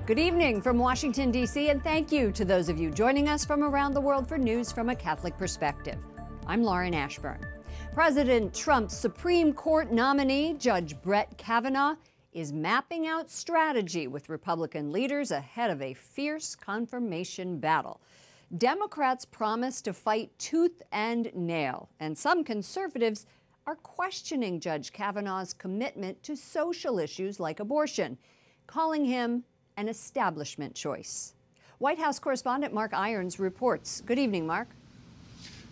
Good evening from Washington, D.C., and thank you to those of you joining us from around the world for news from a Catholic perspective. I'm Lauren Ashburn. President Trump's Supreme Court nominee, Judge Brett Kavanaugh, is mapping out strategy with Republican leaders ahead of a fierce confirmation battle. Democrats promise to fight tooth and nail, and some conservatives are questioning Judge Kavanaugh's commitment to social issues like abortion, calling him an establishment choice. White House Correspondent Mark Irons reports. Good evening, Mark.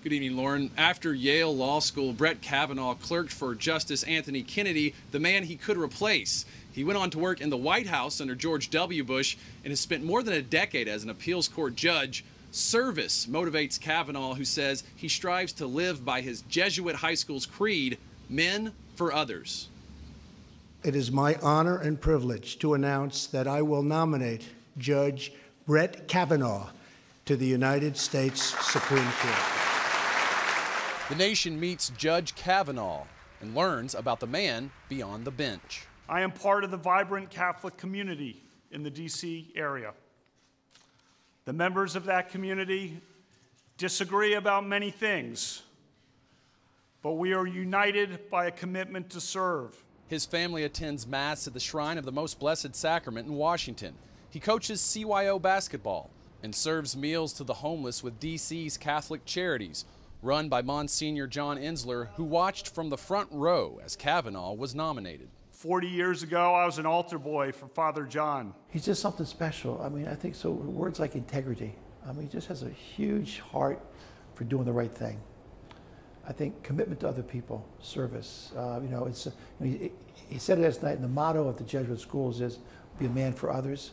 Good evening, Lauren. After Yale Law School, Brett Kavanaugh clerked for Justice Anthony Kennedy, the man he could replace. He went on to work in the White House under George W. Bush and has spent more than a decade as an appeals court judge. Service motivates Kavanaugh, who says he strives to live by his Jesuit high school's creed, men for others. It is my honor and privilege to announce that I will nominate Judge Brett Kavanaugh to the United States Supreme Court. The nation meets Judge Kavanaugh and learns about the man beyond the bench. I am part of the vibrant Catholic community in the D.C. area. The members of that community disagree about many things, but we are united by a commitment to serve. His family attends Mass at the Shrine of the Most Blessed Sacrament in Washington. He coaches CYO basketball and serves meals to the homeless with D.C.'s Catholic Charities, run by Msgr John Enzler, who watched from the front row as Kavanaugh was nominated. 40 years ago, I was an altar boy for Father John. He's just something special. I mean, I think so. Words like integrity. I mean, he just has a huge heart for doing the right thing. I think commitment to other people, service. He said it last night, and the motto of the Jesuit schools is, be a man for others.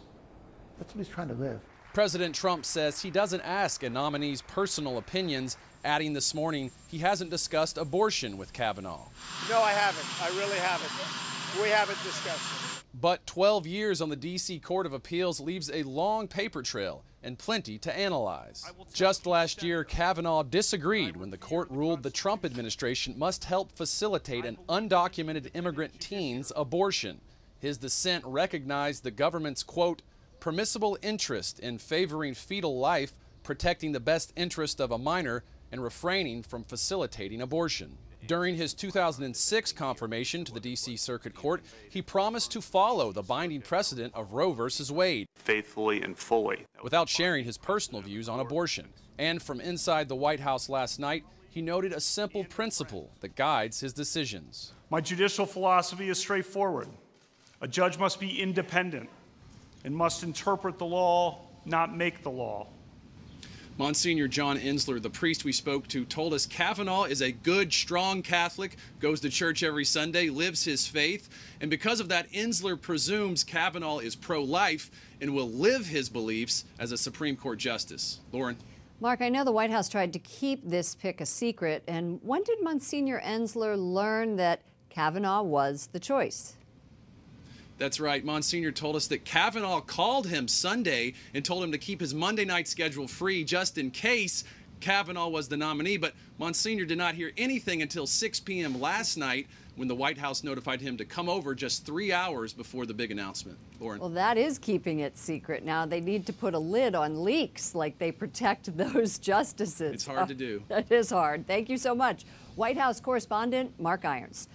That's what he's trying to live. President Trump says he doesn't ask a nominee's personal opinions, adding this morning he hasn't discussed abortion with Kavanaugh. No, I haven't. I really haven't. We haven't discussed it. But 12 years on the D.C. Court of Appeals leaves a long paper trail and plenty to analyze. Just last year, Kavanaugh disagreed when the court ruled the Trump administration must help facilitate an undocumented immigrant teen's abortion. His dissent recognized the government's, quote, permissible interest in favoring fetal life, protecting the best interest of a minor, and refraining from facilitating abortion. During his 2006 confirmation to the D.C. Circuit Court, he promised to follow the binding precedent of Roe v. Wade, faithfully and fully, without sharing his personal views on abortion. And from inside the White House last night, he noted a simple principle that guides his decisions. My judicial philosophy is straightforward. A judge must be independent and must interpret the law, not make the law. Msgr John Enzler, the priest we spoke to, told us Kavanaugh is a good, strong Catholic, goes to church every Sunday, lives his faith, and because of that, Enzler presumes Kavanaugh is pro-life and will live his beliefs as a Supreme Court justice. Lauren. Mark, I know the White House tried to keep this pick a secret, and when did Msgr Enzler learn that Kavanaugh was the choice? That's right. Msgr told us that Kavanaugh called him Sunday and told him to keep his Monday night schedule free just in case Kavanaugh was the nominee. But Msgr did not hear anything until 6 p.m. last night when the White House notified him to come over just 3 hours before the big announcement. Lauren. Well, that is keeping it secret. Now they need to put a lid on leaks like they protect those justices. It's hard to do. That is hard. Thank you so much. White House Correspondent Mark Irons.